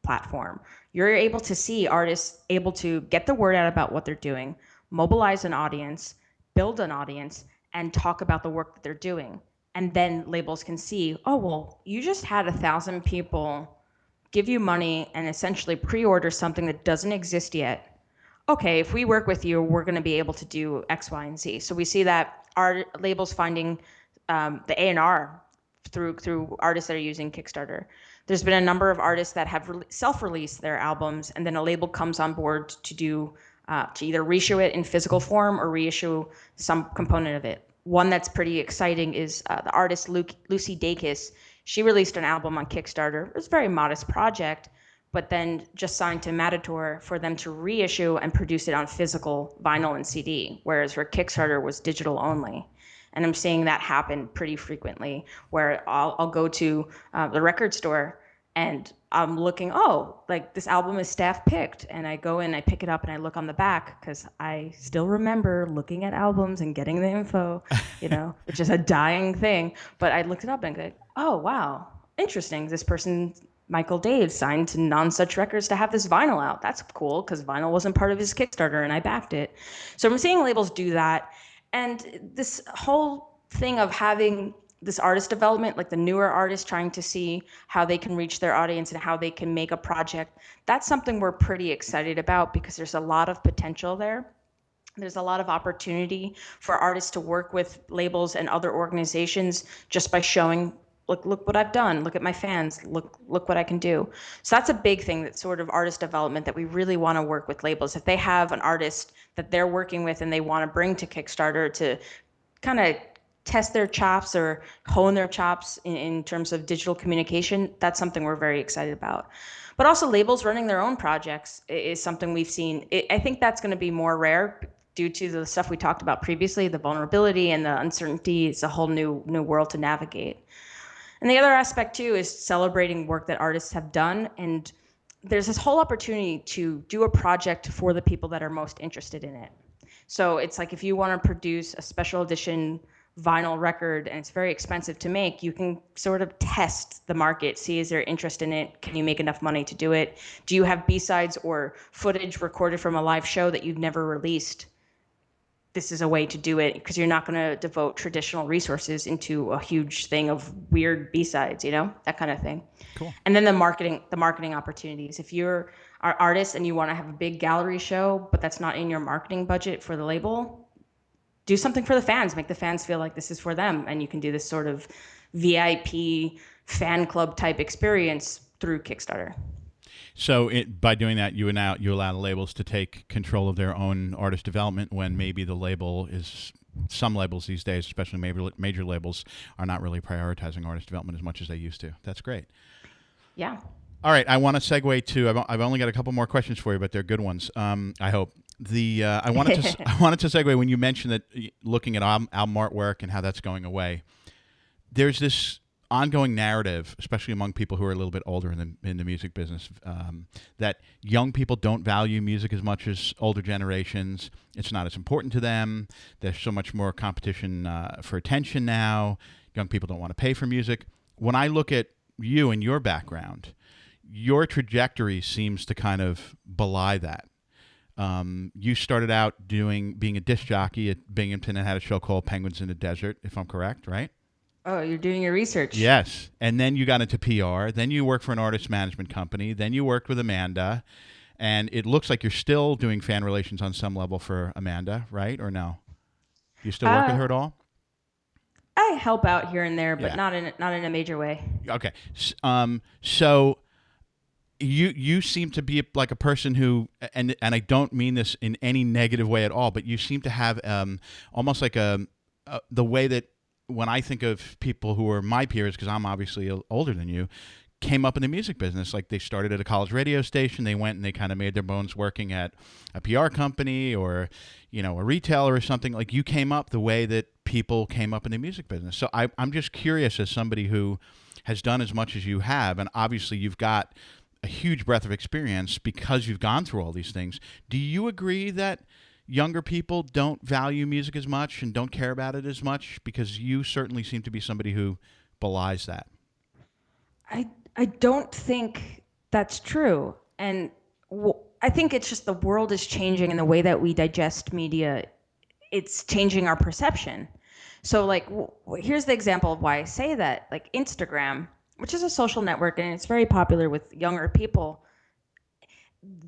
platform. You're able to see artists able to get the word out about what they're doing, mobilize an audience, build an audience, and talk about the work that they're doing. And then labels can see, oh, well, you just had 1,000 people give you money and essentially pre-order something that doesn't exist yet. Okay, if we work with you, we're going to be able to do X, Y, and Z. So we see that labels finding the A&R through artists that are using Kickstarter. There's been a number of artists that have self-released their albums, and then a label comes on board to either reissue it in physical form or reissue some component of it. One that's pretty exciting is the artist Lucy Dacus. She released an album on Kickstarter. It was a very modest project, but then just signed to Matador for them to reissue and produce it on physical vinyl and CD, whereas her Kickstarter was digital only. And I'm seeing that happen pretty frequently, where I'll go to the record store and I'm looking, like this album is staff picked, and I go in, I pick it up, and I look on the back because I still remember looking at albums and getting the info, which is a dying thing. But I looked it up and go, oh wow, interesting. This person, Michael Dave, signed to Non Such Records to have this vinyl out. That's cool because vinyl wasn't part of his Kickstarter, and I backed it. So I'm seeing labels do that, and this whole thing of having this artist development, like the newer artists trying to see how they can reach their audience and how they can make a project, that's something we're pretty excited about because there's a lot of potential there. There's a lot of opportunity for artists to work with labels and other organizations just by showing, look what I've done, look at my fans, look what I can do. So that's a big thing, that's sort of artist development that we really want to work with labels. If they have an artist that they're working with and they want to bring to Kickstarter to kind of test their chops or hone their chops in terms of digital communication, that's something we're very excited about. But also labels running their own projects is something we've seen. I think that's going to be more rare due to the stuff we talked about previously, the vulnerability and the uncertainty. It's a whole new world to navigate. And the other aspect too is celebrating work that artists have done. And there's this whole opportunity to do a project for the people that are most interested in it. So it's like if you want to produce a special edition vinyl record and it's very expensive to make, you can sort of test the market, see is there interest in it, can you make enough money to do it, do you have B-sides or footage recorded from a live show that you've never released. This is a way to do it because you're not going to devote traditional resources into a huge thing of weird B-sides, that kind of thing.
Cool.
And then the marketing opportunities. If you're an artist and you want to have a big gallery show, but that's not in your marketing budget for the label, do something for the fans, make the fans feel like this is for them, and you can do this sort of VIP fan club type experience through Kickstarter.
So by doing that, you allow the labels to take control of their own artist development when maybe the label is, some labels these days, especially major labels, are not really prioritizing artist development as much as they used to. That's great.
Yeah.
All right, I want to segue to, I've only got a couple more questions for you, but they're good ones, I hope. I wanted to segue when you mentioned that looking at album artwork and how that's going away. There's this ongoing narrative, especially among people who are a little bit older in the music business, that young people don't value music as much as older generations. It's not as important to them. There's so much more competition for attention now. Young people don't want to pay for music. When I look at you and your background, your trajectory seems to kind of belie that. You started out being a disc jockey at Binghamton and had a show called Penguins in the Desert, if I'm correct, right?
Oh, you're doing your research.
Yes. And then you got into PR. Then you worked for an artist management company. Then you worked with Amanda. And it looks like you're still doing fan relations on some level for Amanda, right? Or no? Do you still work with
Uh,
her at all?
I help out here and there, but
Yeah.
not in a major way.
Okay. So you seem to be like a person who, and I don't mean this in any negative way at all, but you seem to have almost like the way that when I think of people who are my peers, because I'm obviously older than you, came up in the music business. Like they started at a college radio station, they went and they kind of made their bones working at a PR company or a retailer or something. Like you came up the way that people came up in the music business. So I'm just curious, as somebody who has done as much as you have, and obviously you've got a huge breadth of experience because you've gone through all these things. Do you agree that younger people don't value music as much and don't care about it as much? Because you certainly seem to be somebody who belies that.
I don't think that's true, and I think it's just the world is changing and the way that we digest media, it's changing our perception. So like here's the example of why I say that. Like Instagram, which is a social network and it's very popular with younger people,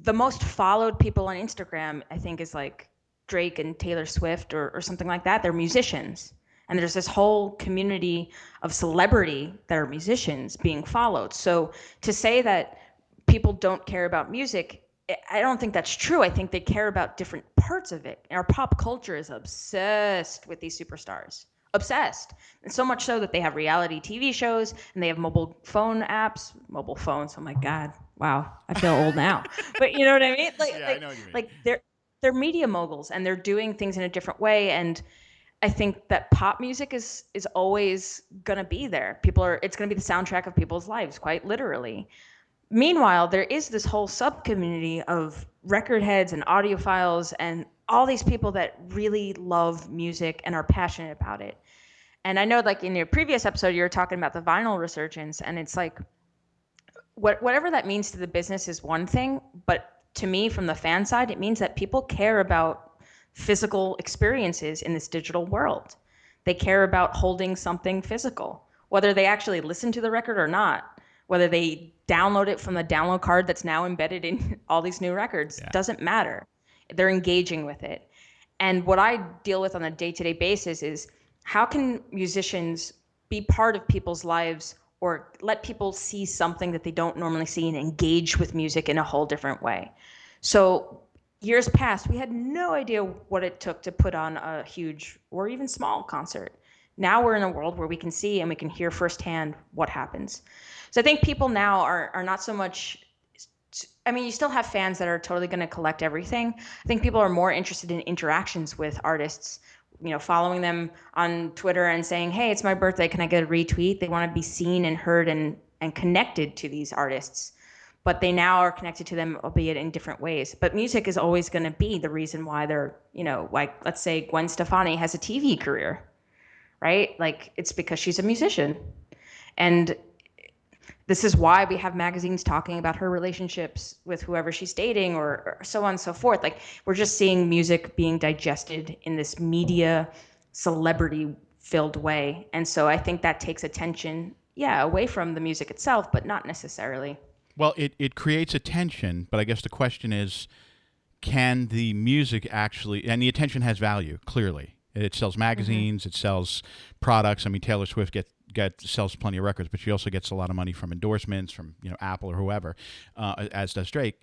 the most followed people on Instagram, I think, is like Drake and Taylor Swift or something like that. They're musicians. And there's this whole community of celebrity that are musicians being followed. So to say that people don't care about music, I don't think that's true. I think they care about different parts of it. Our pop culture is obsessed with these superstars. Obsessed. And so much so that they have reality TV shows and they have mobile phone apps, mobile phones. Oh my God. Wow. I feel old now. But you know what I mean?
Yeah, I know what you mean.
Like they're media moguls and they're doing things in a different way. And I think that pop music is always gonna be there. It's gonna be the soundtrack of people's lives, quite literally. Meanwhile, there is this whole sub community of record heads and audiophiles and all these people that really love music and are passionate about it. And I know, like in your previous episode, you were talking about the vinyl resurgence, and it's like, whatever that means to the business is one thing, but to me, from the fan side, it means that people care about physical experiences in this digital world. They care about holding something physical, whether they actually listen to the record or not, whether they download it from the download card that's now embedded in all these new records,
Yeah.
doesn't matter. They're engaging with it. And what I deal with on a day-to-day basis is how can musicians be part of people's lives or let people see something that they don't normally see and engage with music in a whole different way. So years past, we had no idea what it took to put on a huge or even small concert. Now we're in a world where we can see and we can hear firsthand what happens. So I think people now are not so much, I mean, you still have fans that are totally going to collect everything. I think people are more interested in interactions with artists, following them on Twitter and saying, hey, it's my birthday, can I get a retweet? They want to be seen and heard and connected to these artists. But they now are connected to them, albeit in different ways. But music is always going to be the reason why they're, like, let's say Gwen Stefani has a TV career, right? Like, it's because she's a musician. And this is why we have magazines talking about her relationships with whoever she's dating or so on and so forth. Like, we're just seeing music being digested in this media celebrity filled way. And so I think that takes attention, away from the music itself, but not necessarily.
Well, it creates attention, but I guess the question is, can the music actually, and the attention has value, clearly. It sells magazines, it sells products. I mean, Taylor Swift sells plenty of records, but she also gets a lot of money from endorsements from Apple or whoever, as does Drake.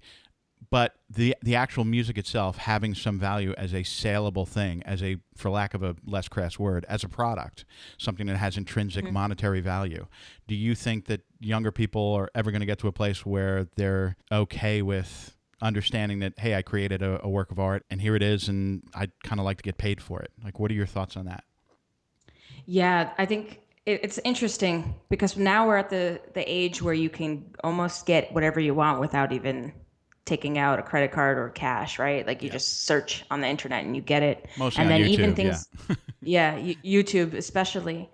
But the actual music itself having some value as a saleable thing, as a, for lack of a less crass word, as a product, something that has intrinsic monetary value. Do you think that younger people are ever going to get to a place where they're okay with understanding that, hey, I created a work of art and here it is and I'd kind of like to get paid for it? Like, what are your thoughts on that?
Yeah, I think it's interesting because now we're at the age where you can almost get whatever you want without even taking out a credit card or cash, right? Like you
Yep.
just search on the internet and you get it.
Mostly
And
on
then even
YouTube, yeah.
things, yeah, YouTube especially.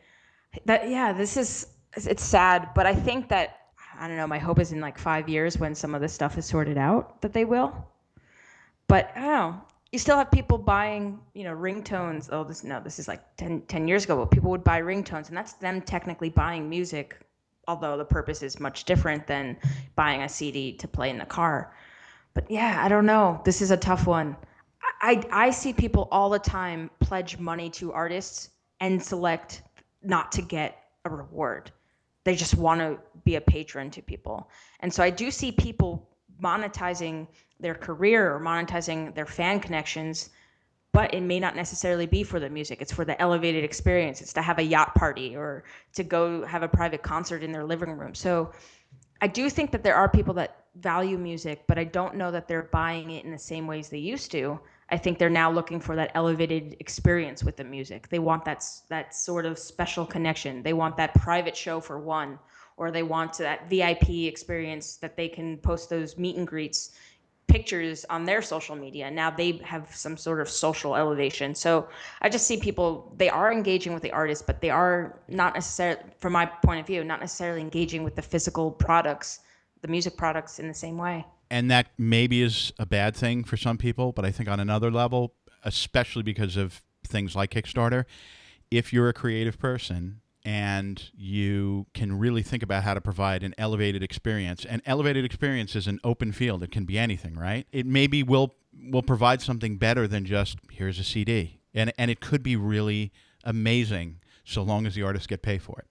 That yeah, this is it's sad, but I think that I don't know. My hope is in like 5 years when some of this stuff is sorted out that they will. But I don't know. You still have people buying, ringtones. Oh, this is like 10 years ago, but people would buy ringtones, and that's them technically buying music, although the purpose is much different than buying a CD to play in the car. But yeah, I don't know. This is a tough one. I see people all the time pledge money to artists and select not to get a reward. They just want to be a patron to people. And so I do see people monetizing their career or monetizing their fan connections, but it may not necessarily be for the music. It's for the elevated experience. It's to have a yacht party or to go have a private concert in their living room. So I do think that there are people that value music, but I don't know that they're buying it in the same ways they used to. I think they're now looking for that elevated experience with the music. They want that sort of special connection. They want that private show for one, or they want that VIP experience that they can post those meet and greets pictures on their social media. Now they have some sort of social elevation. So I just see people, they are engaging with the artist, but they are not necessarily, from my point of view, not necessarily engaging with the physical products, the music products in the same way.
And that maybe is a bad thing for some people, but I think on another level, especially because of things like Kickstarter, if you're a creative person and you can really think about how to provide an elevated experience, and elevated experience is an open field. It can be anything, right? It maybe will provide something better than just here's a CD, and it could be really amazing so long as the artists get paid for it.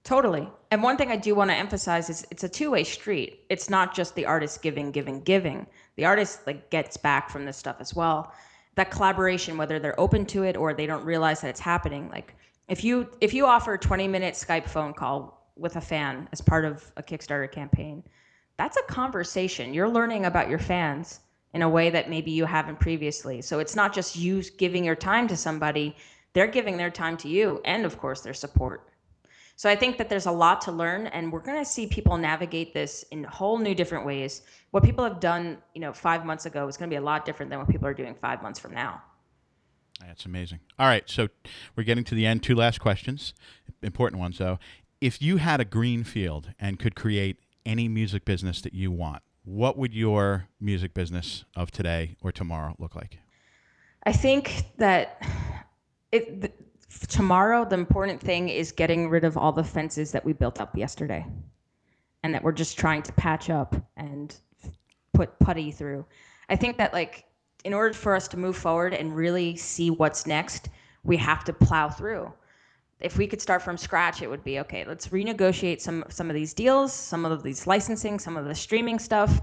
Totally. And one thing I do want to emphasize is it's a two-way street. It's not just the artist giving, giving, giving. The artist like gets back from this stuff as well. That collaboration, whether they're open to it or they don't realize that it's happening. Like if you offer a 20-minute Skype phone call with a fan as part of a Kickstarter campaign, that's a conversation. You're learning about your fans in a way that maybe you haven't previously. So it's not just you giving your time to somebody, they're giving their time to you and of course their support. So I think that there's a lot to learn, and we're going to see people navigate this in whole new different ways. What people have done, 5 months ago is going to be a lot different than what people are doing 5 months from now.
That's amazing. All right, so we're getting to the end. Two last questions, important ones though. If you had a green field and could create any music business that you want, what would your music business of today or tomorrow look like?
I think that tomorrow, the important thing is getting rid of all the fences that we built up yesterday and that we're just trying to patch up and put putty through. I think that like in order for us to move forward and really see what's next, we have to plow through. If we could start from scratch, it would be okay. Let's renegotiate some of these deals, some of these licensing, some of the streaming stuff.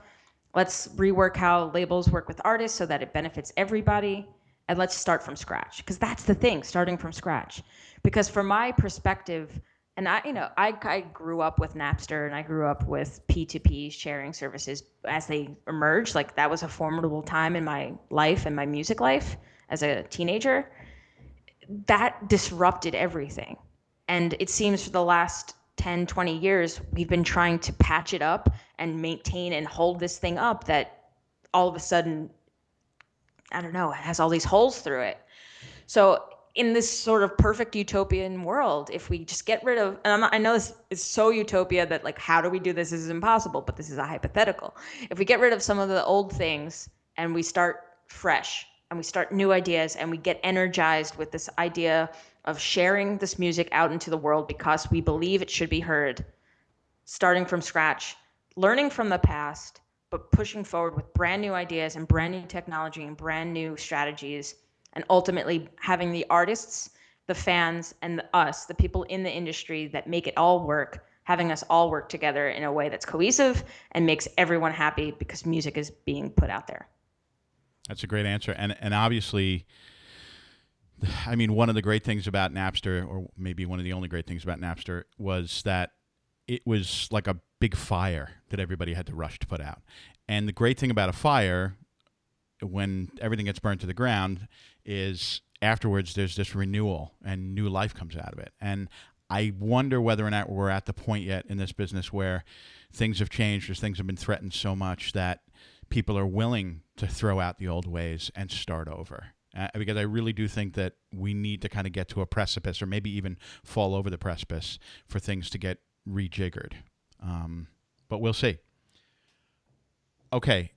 Let's rework how labels work with artists so that it benefits everybody. And let's start from scratch. Because that's the thing, starting from scratch. Because from my perspective, and I grew up with Napster and I grew up with P2P sharing services as they emerged. Like that was a formidable time in my life and my music life as a teenager. That disrupted everything. And it seems for the last 10, 20 years, we've been trying to patch it up and maintain and hold this thing up that all of a sudden, I don't know, it has all these holes through it. So in this sort of perfect utopian world, if we just get rid of, and I know this is so utopia that like, how do we do this? This is impossible, but this is a hypothetical. If we get rid of some of the old things and we start fresh and we start new ideas and we get energized with this idea of sharing this music out into the world because we believe it should be heard, starting from scratch, learning from the past, but pushing forward with brand new ideas and brand new technology and brand new strategies, and ultimately having the artists, the fans, and us, the people in the industry that make it all work, having us all work together in a way that's cohesive and makes everyone happy because music is being put out there.
That's a great answer. And obviously, I mean, one of the great things about Napster, or maybe one of the only great things about Napster, was that it was like a big fire that everybody had to rush to put out. And the great thing about a fire, when everything gets burned to the ground, is afterwards there's this renewal and new life comes out of it. And I wonder whether or not we're at the point yet in this business where things have changed or things have been threatened so much that people are willing to throw out the old ways and start over. Because I really do think that we need to kind of get to a precipice or maybe even fall over the precipice for things to get rejiggered. But we'll see. Okay,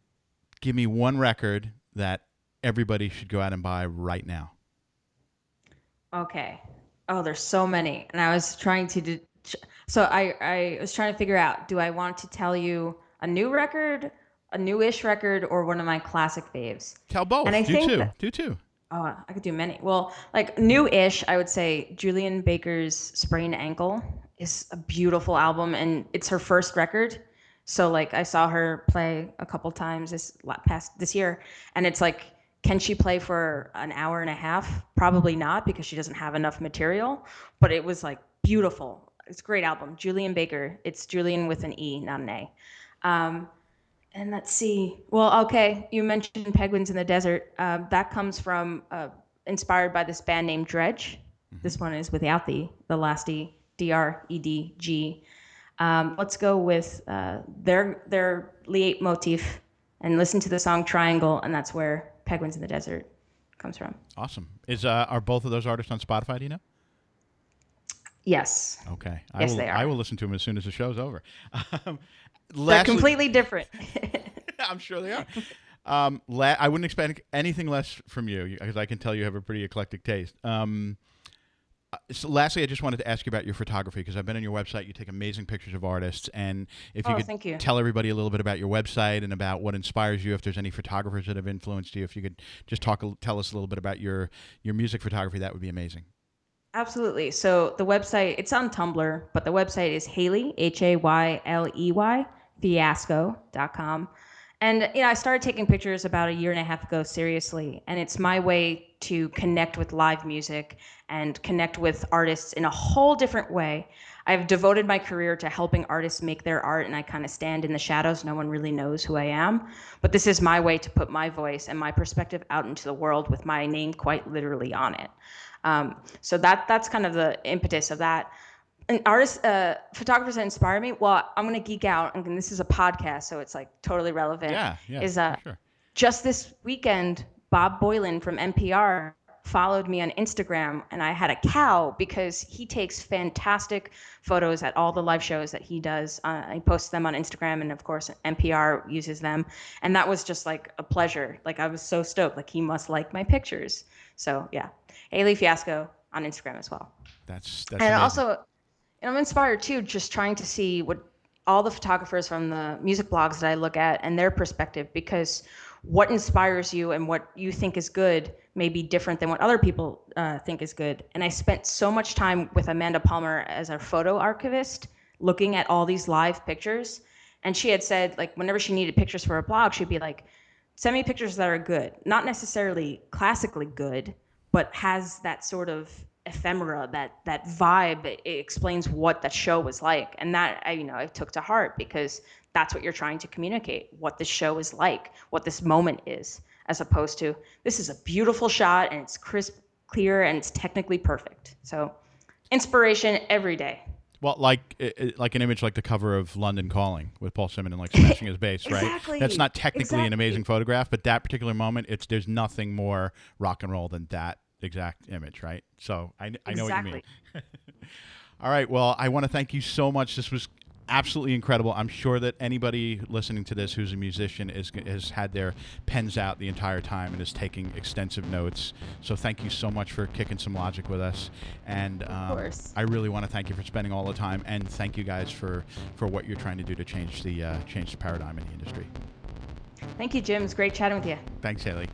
give me one record that everybody should go out and buy right now.
Okay. Oh, there's so many. And I was trying to so I was trying to figure out, do I want to tell you a new record, a newish record, or one of my classic faves?
Tell both.
And I
Do
think
two.
that,
Do two.
oh, I could do many. Well, like new-ish, I would say Julian Baker's Sprained Ankle is a beautiful album, and it's her first record. So like I saw her play a couple times this year, and it's like, can she play for an hour and a half? Probably not, because she doesn't have enough material. But it was like beautiful. It's a great album. Julian Baker. It's Julian with an E, not an A. And let's see. Well, okay, you mentioned Penguins in the Desert. That comes from inspired by this band named Dredge. Mm-hmm. This one is without the last E, Dredg. Let's go with their leitmotif and listen to the song Triangle, and that's where Penguins in the Desert comes from.
Awesome. Are both of those artists on Spotify, do you know?
Yes.
Okay.
They are.
I will listen to them as soon as the show's over.
They're completely different.
I'm sure they are. I wouldn't expect anything less from you, because I can tell you have a pretty eclectic taste. So lastly, I just wanted to ask you about your photography, because I've been on your website. You take amazing pictures of artists, and if you could tell everybody a little bit about your website and about what inspires you, if there's any photographers that have influenced you, if you could just tell us a little bit about your music photography, that would be amazing.
Absolutely. So the website, it's on Tumblr, but the website is Hayley, Hayley, fiasco.com. And I started taking pictures about a year and a half ago, seriously, and it's my way to connect with live music and connect with artists in a whole different way. I've devoted my career to helping artists make their art, and I kind of stand in the shadows. No one really knows who I am, but this is my way to put my voice and my perspective out into the world with my name quite literally on it. So that's kind of the impetus of that. And artists, photographers that inspire me, well, I'm going to geek out, and this is a podcast, so it's like totally relevant.
Yeah, sure.
Just this weekend, Bob Boylan from NPR followed me on Instagram, and I had a cow because he takes fantastic photos at all the live shows that he does. He posts them on Instagram, and of course NPR uses them. And that was just like a pleasure. Like I was so stoked. Like he must like my pictures. So yeah, Hayley Fiasco on Instagram as well.
That's
and
amazing.
Also, I'm inspired too, just trying to see what all the photographers from the music blogs that I look at and their perspective, because what inspires you and what you think is good may be different than what other people think is good. And I spent so much time with Amanda Palmer as our photo archivist, looking at all these live pictures. And she had said, like, whenever she needed pictures for a blog, she'd be like, send me pictures that are good, not necessarily classically good, but has that sort of ephemera, that vibe. It explains what that show was like, and that I took to heart, because that's what you're trying to communicate, what the show is like, what this moment is, as opposed to this is a beautiful shot and it's crisp, clear, and it's technically perfect. So inspiration every day.
Well, like an image like the cover of London Calling with Paul Simon and like smashing his bass, right?
Exactly.
That's not technically an amazing photograph, but that particular moment, there's nothing more rock and roll than that exact image, right? So I know what you mean. All right. Well, I want to thank you so much. This was absolutely incredible. I'm sure that anybody listening to this who's a musician has had their pens out the entire time and is taking extensive notes. So thank you so much for kicking some logic with us. And
of course.
I really want to thank you for spending all the time, and thank you guys for what you're trying to do to change the paradigm in the industry.
Thank you, Jim. It's great chatting with you.
Thanks, Hayley.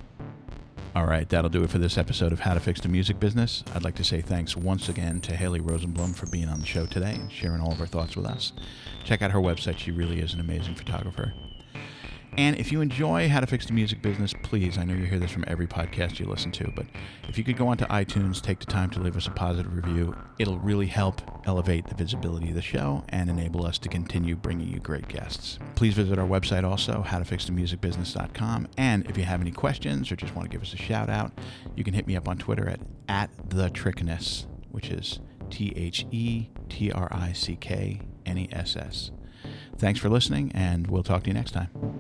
All right, that'll do it for this episode of How to Fix the Music Business. I'd like to say thanks once again to Hayley Rosenblum for being on the show today and sharing all of her thoughts with us. Check out her website. She really is an amazing photographer. And if you enjoy How to Fix the Music Business, please, I know you hear this from every podcast you listen to, but if you could go onto iTunes, take the time to leave us a positive review, it'll really help elevate the visibility of the show and enable us to continue bringing you great guests. Please visit our website also, howtofixthemusicbusiness.com. And if you have any questions or just want to give us a shout out, you can hit me up on Twitter at @thetrickness, which is TheTrickness. Thanks for listening, and we'll talk to you next time.